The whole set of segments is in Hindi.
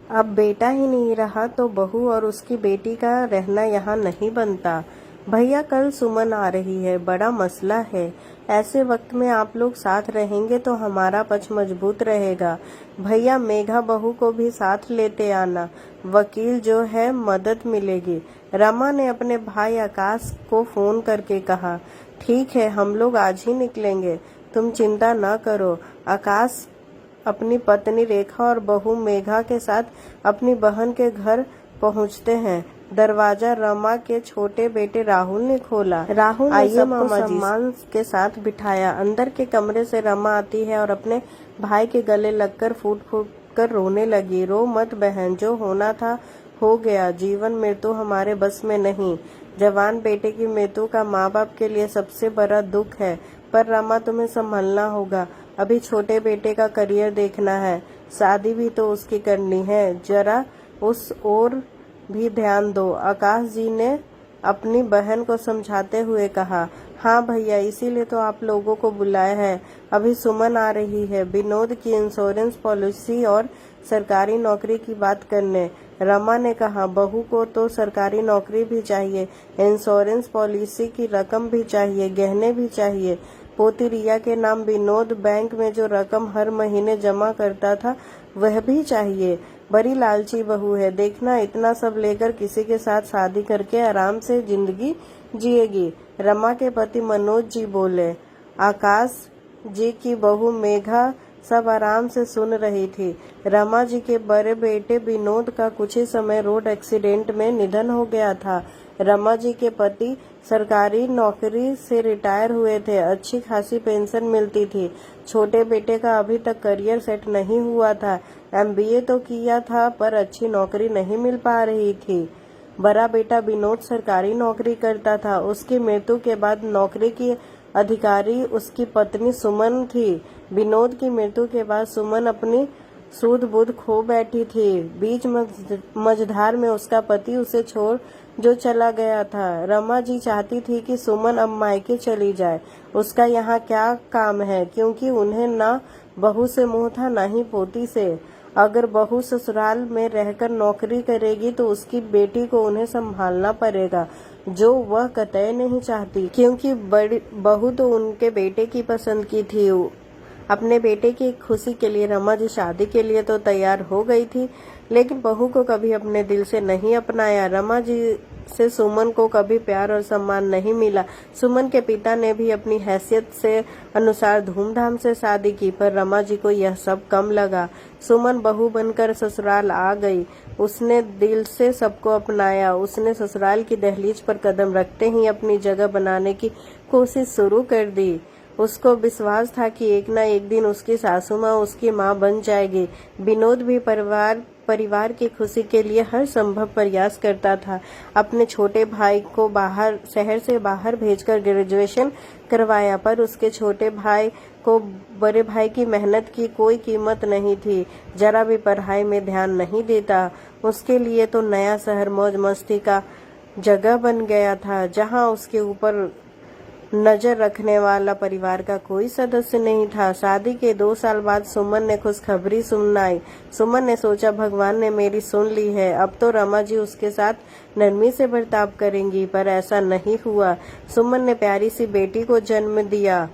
अब बेटा ही नहीं रहा तो बहू और उसकी बेटी का रहना यहाँ नहीं बनता। भैया कल सुमन आ रही है, बड़ा मसला है। ऐसे वक्त में आप लोग साथ रहेंगे तो हमारा पक्ष मजबूत रहेगा। भैया मेघा बहू को भी साथ लेते आना, वकील जो है मदद मिलेगी। रमा ने अपने भाई आकाश को फोन करके कहा, ठीक है हम लोग आज ही निकलेंगे, तुम चिंता न करो। आकाश अपनी पत्नी रेखा और बहू मेघा के साथ अपनी बहन के घर पहुंचते हैं। दरवाजा रमा के छोटे बेटे राहुल ने खोला। राहुल ने सबको सम्मान के साथ बिठाया। अंदर के कमरे से रमा आती है और अपने भाई के गले लगकर फूट फूट कर रोने लगी। रो मत बहन, जो होना था हो गया। जीवन मृत्यु हमारे बस में नहीं। जवान बेटे की मृत्यु का माँ बाप के लिए सबसे बड़ा दुख है। पर रमा तुम्हें संभलना होगा, अभी छोटे बेटे का करियर देखना है, शादी भी तो उसकी करनी है, जरा उस ओर भी ध्यान दो। आकाश जी ने अपनी बहन को समझाते हुए कहा। हाँ भैया, इसीलिए तो आप लोगों को बुलाया है। अभी सुमन आ रही है विनोद की इंश्योरेंस पॉलिसी और सरकारी नौकरी की बात करने। रमा ने कहा, बहू को तो सरकारी नौकरी भी चाहिए, इंश्योरेंस पॉलिसी की रकम भी चाहिए, गहने भी चाहिए। पोती रिया के नाम विनोद बैंक में जो रकम हर महीने जमा करता था वह भी चाहिए। बड़ी लालची बहू है, देखना इतना सब लेकर किसी के साथ शादी करके आराम से जिंदगी जिएगी। रमा के पति मनोज जी बोले। आकाश जी की बहू मेघा सब आराम से सुन रही थी। रमा जी के बड़े बेटे विनोद का कुछ ही समय रोड एक्सीडेंट में निधन हो गया था। रमा जी के पति सरकारी नौकरी से रिटायर हुए थे, अच्छी खासी पेंशन मिलती थी। छोटे बेटे का अभी तक करियर सेट नहीं हुआ था, एमबीए तो किया था पर अच्छी नौकरी नहीं मिल पा रही थी। बड़ा बेटा विनोद सरकारी नौकरी करता था, उसकी मृत्यु के बाद नौकरी की अधिकारी उसकी पत्नी सुमन थी। विनोद की मृत्यु के बाद सुमन अपनी सूध बुध खो बैठी थी। बीच मझधार में उसका पति उसे छोड़ जो चला गया था। रमा जी चाहती थी कि सुमन अब मायके चली जाए, उसका यहाँ क्या काम है, क्योंकि उन्हें ना बहू से मुंह था ना ही पोती से। अगर बहू ससुराल में रहकर नौकरी करेगी तो उसकी बेटी को उन्हें संभालना पड़ेगा, जो वह कतई नहीं चाहती, क्योंकि बड़ी बहू तो उनके बेटे की पसंद की थी। अपने बेटे की खुशी के लिए रमा जी शादी के लिए तो तैयार हो गई थी, लेकिन बहू को कभी अपने दिल से नहीं अपनाया। रमा जी से सुमन को कभी प्यार और सम्मान नहीं मिला। सुमन के पिता ने भी अपनी हैसियत से अनुसार धूमधाम से शादी की, पर रमा जी को यह सब कम लगा। सुमन बहू बनकर ससुराल आ गई, उसने दिल से सबको अपनाया। उसने ससुराल की दहलीज पर कदम रखते ही अपनी जगह बनाने की कोशिश शुरू कर दी। उसको विश्वास था कि एक न एक दिन उसकी सासू माँ उसकी माँ बन जाएगी। विनोद भी परिवार की खुशी के लिए हर संभव प्रयास करता था। अपने छोटे भाई को शहर से बाहर भेजकर ग्रेजुएशन करवाया, पर उसके छोटे भाई को बड़े भाई की मेहनत की कोई कीमत नहीं थी। जरा भी पढ़ाई में ध्यान नहीं देता। उसके लिए तो नया शहर मौज मस्ती का जगह बन गया था, जहाँ उसके ऊपर नजर रखने वाला परिवार का कोई सदस्य नहीं था। शादी के 2 साल बाद सुमन ने खुशखबरी सुनाई। सुमन ने सोचा, भगवान ने मेरी सुन ली है, अब तो रमा जी उसके साथ नरमी से बर्ताव करेंगी, पर ऐसा नहीं हुआ। सुमन ने प्यारी सी बेटी को जन्म दिया।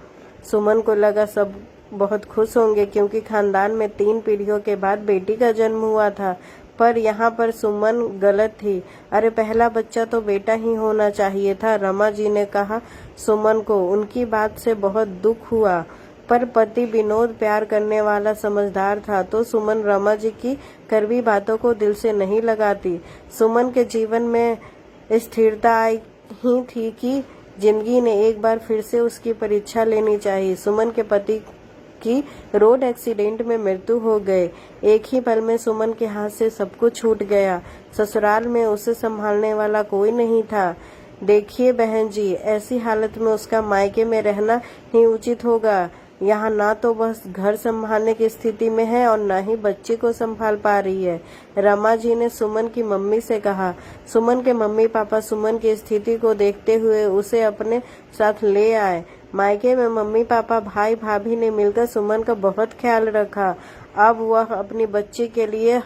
सुमन को लगा सब बहुत खुश होंगे, क्योंकि खानदान में 3 पीढ़ियों के बाद बेटी का जन्म हुआ था। पर यहाँ पर सुमन गलत थी। अरे पहला बच्चा तो बेटा ही होना चाहिए था, रमा जी ने कहा सुमन को। उनकी बात से बहुत दुख हुआ, पर पति विनोद प्यार करने वाला समझदार था, तो सुमन रमा जी की कड़वी बातों को दिल से नहीं लगाती। सुमन के जीवन में स्थिरता आई ही थी कि जिंदगी ने एक बार फिर से उसकी परीक्षा लेनी चाहिए। सुमन के पति की रोड एक्सीडेंट में मृत्यु हो गए। एक ही पल में सुमन के हाथ से सब कुछ छूट गया। ससुराल में उसे संभालने वाला कोई नहीं था। देखिए बहन जी, ऐसी हालत में उसका मायके में रहना ही उचित होगा। यहाँ ना तो वह घर संभालने की स्थिति में है और न ही बच्चे को संभाल पा रही है, रमा जी ने सुमन की मम्मी से कहा। सुमन के मम्मी पापा सुमन की स्थिति को देखते हुए उसे अपने साथ ले आए। मायके में मम्मी पापा भाई भाभी ने मिलकर सुमन का बहुत ख्याल रखा। अब वह अपनी बच्ची के लिए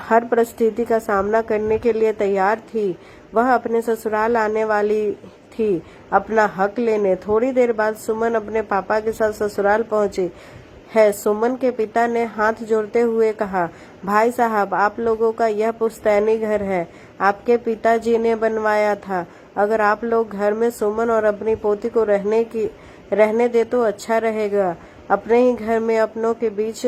हर परिस्थिति का सामना करने के लिए तैयार थी। वह अपने ससुराल आने वाली थी अपना हक लेने। थोड़ी देर बाद सुमन अपने पापा के साथ ससुराल पहुंची है। सुमन के पिता ने हाथ जोड़ते हुए कहा, भाई साहब, आप लोगों का यह पुश्तैनी घर है, आपके पिताजी ने बनवाया था। अगर आप लोग घर में सुमन और अपनी पोती को रहने दे तो अच्छा रहेगा। अपने ही घर में अपनों के बीच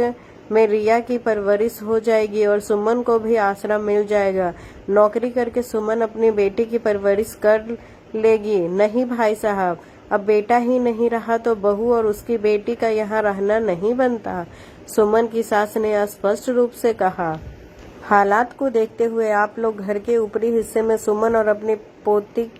में रिया की परवरिश हो जाएगी और सुमन को भी आसरा मिल जाएगा। नौकरी करके सुमन अपनी बेटी की परवरिश कर लेगी। नहीं भाई साहब, अब बेटा ही नहीं रहा तो बहू और उसकी बेटी का यहाँ रहना नहीं बनता, सुमन की सास ने स्पष्ट रूप से कहा। हालात को देखते हुए आप लोग घर के ऊपरी हिस्से में सुमन और अपनी पोती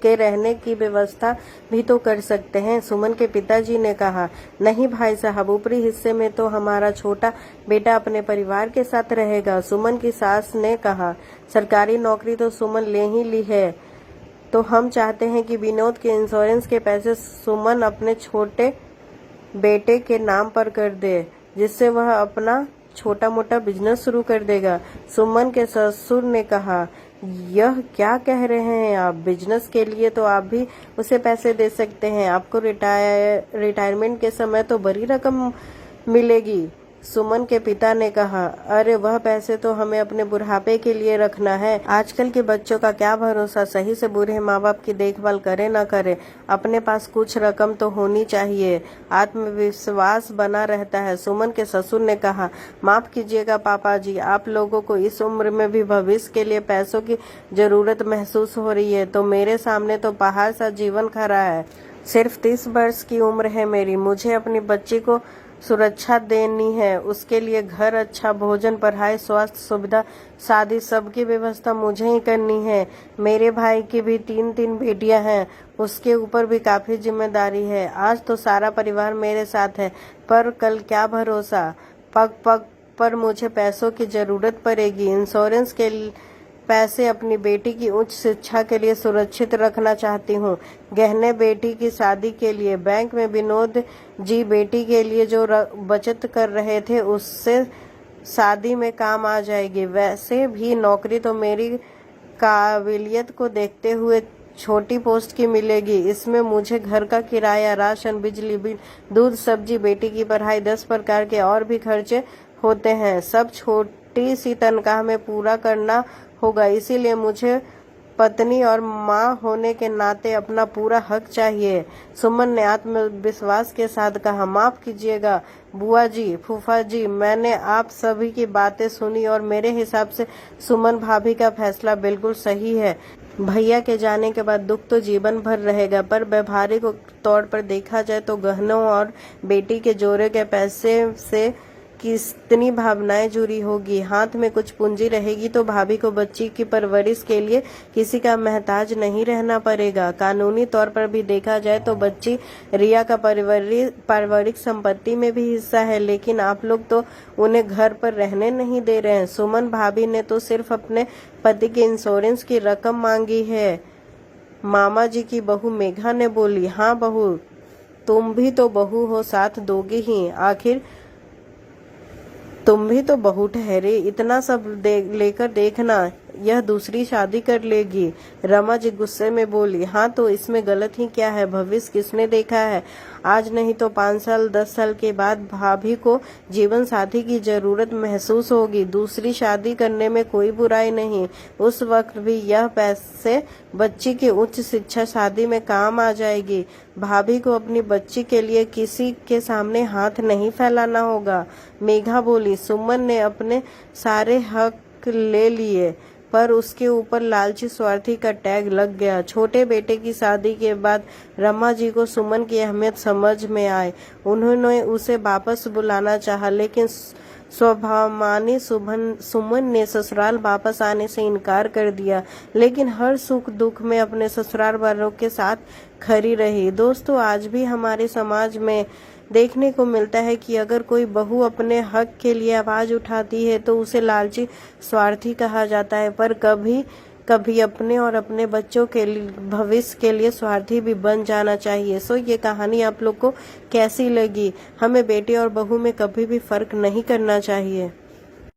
के रहने की व्यवस्था भी तो कर सकते हैं, सुमन के पिताजी ने कहा। नहीं भाई साहब, ऊपरी हिस्से में तो हमारा छोटा बेटा अपने परिवार के साथ रहेगा, सुमन की सास ने कहा। सरकारी नौकरी तो सुमन ले ही ली है, तो हम चाहते हैं कि विनोद के इंश्योरेंस के पैसे सुमन अपने छोटे बेटे के नाम पर कर दे, जिससे वह अपना छोटा मोटा बिजनेस शुरू कर देगा, सुमन के ससुर ने कहा। यह क्या कह रहे हैं आप? बिजनेस के लिए तो आप भी उसे पैसे दे सकते हैं, आपको रिटायरमेंट के समय तो बड़ी रकम मिलेगी, सुमन के पिता ने कहा। अरे वह पैसे तो हमें अपने बुढ़ापे के लिए रखना है। आजकल के बच्चों का क्या भरोसा, सही से बूढ़े माँ बाप की देखभाल करे ना करे, अपने पास कुछ रकम तो होनी चाहिए, आत्मविश्वास बना रहता है, सुमन के ससुर ने कहा। माफ कीजिएगा पापा जी, आप लोगों को इस उम्र में भी भविष्य के लिए पैसों की जरूरत महसूस हो रही है, तो मेरे सामने तो पहाड़ सा जीवन खड़ा है। सिर्फ 30 वर्ष की उम्र है मेरी, मुझे अपनी बच्ची को सुरक्षा देनी है, उसके लिए घर, अच्छा भोजन, पढ़ाई, स्वास्थ्य सुविधा, शादी, सबकी व्यवस्था मुझे ही करनी है। मेरे भाई की भी 3 बेटियां हैं, उसके ऊपर भी काफी जिम्मेदारी है। आज तो सारा परिवार मेरे साथ है, पर कल क्या भरोसा, पग पग पर मुझे पैसों की जरूरत पड़ेगी। इंश्योरेंस के पैसे अपनी बेटी की उच्च शिक्षा के लिए सुरक्षित रखना चाहती हूँ, गहने बेटी की शादी के लिए, बैंक में विनोद जी बेटी के लिए जो बचत कर रहे थे उससे शादी में काम आ जाएगी। वैसे भी नौकरी तो मेरी काबिलियत को देखते हुए छोटी पोस्ट की मिलेगी, इसमें मुझे घर का किराया, राशन, बिजली बिल, दूध, सब्जी, बेटी की पढ़ाई, 10 प्रकार के और भी खर्चे होते हैं, सब छोटी सी तनख्वाह में पूरा करना होगा। इसीलिए मुझे पत्नी और माँ होने के नाते अपना पूरा हक चाहिए, सुमन ने आत्मविश्वास के साथ कहा। माफ कीजिएगा बुआ जी, फूफा जी, मैंने आप सभी की बातें सुनी और मेरे हिसाब से सुमन भाभी का फैसला बिल्कुल सही है। भैया के जाने के बाद दुख तो जीवन भर रहेगा, पर व्यवहारिक तौर पर देखा जाए तो गहनों और बेटी के जोड़े के पैसे से कितनी भावनाएं जुड़ी होगी। हाथ में कुछ पूंजी रहेगी तो भाभी को बच्ची की परवरिश के लिए किसी का महताज नहीं रहना पड़ेगा। कानूनी तौर पर भी देखा जाए तो बच्ची रिया का पारिवारिक संपत्ति में भी हिस्सा है, लेकिन आप लोग तो उन्हें घर पर रहने नहीं दे रहे हैं। सुमन भाभी ने तो सिर्फ अपने पति के इंश्योरेंस की रकम मांगी है, मामा जी की बहू मेघा ने बोली। हाँ बहू, तुम भी तो बहू हो, साथ दोगी ही, आखिर तुम भी तो बहू ठहरे, इतना सब लेकर देखना यह दूसरी शादी कर लेगी, रमा जी गुस्से में बोली। हाँ तो इसमें गलत ही क्या है, भविष्य किसने देखा है, आज नहीं तो 5 साल 10 साल के बाद भाभी को जीवन साथी की जरूरत महसूस होगी, दूसरी शादी करने में कोई बुराई नहीं, उस वक्त भी यह पैसे बच्ची की उच्च शिक्षा शादी में काम आ जाएगी। भाभी को अपनी बच्ची के लिए किसी के सामने हाथ नहीं फैलाना होगा, मेघा बोली। सुमन ने अपने सारे हक ले लिए, पर उसके ऊपर लालची स्वार्थी का टैग लग गया। छोटे बेटे की शादी के बाद रमा जी को सुमन की अहमियत समझ में आए। उन्होंने उसे वापस बुलाना चाहा, लेकिन स्वाभिमानी सुमन ने ससुराल वापस आने से इनकार कर दिया, लेकिन हर सुख दुख में अपने ससुराल वालों के साथ खड़ी रही। दोस्तों, आज भी हमारे समाज में देखने को मिलता है कि अगर कोई बहू अपने हक के लिए आवाज उठाती है तो उसे लालची स्वार्थी कहा जाता है, पर कभी अपने और अपने बच्चों के भविष्य के लिए स्वार्थी भी बन जाना चाहिए। सो ये कहानी आप लोग को कैसी लगी? हमें बेटे और बहू में कभी भी फर्क नहीं करना चाहिए।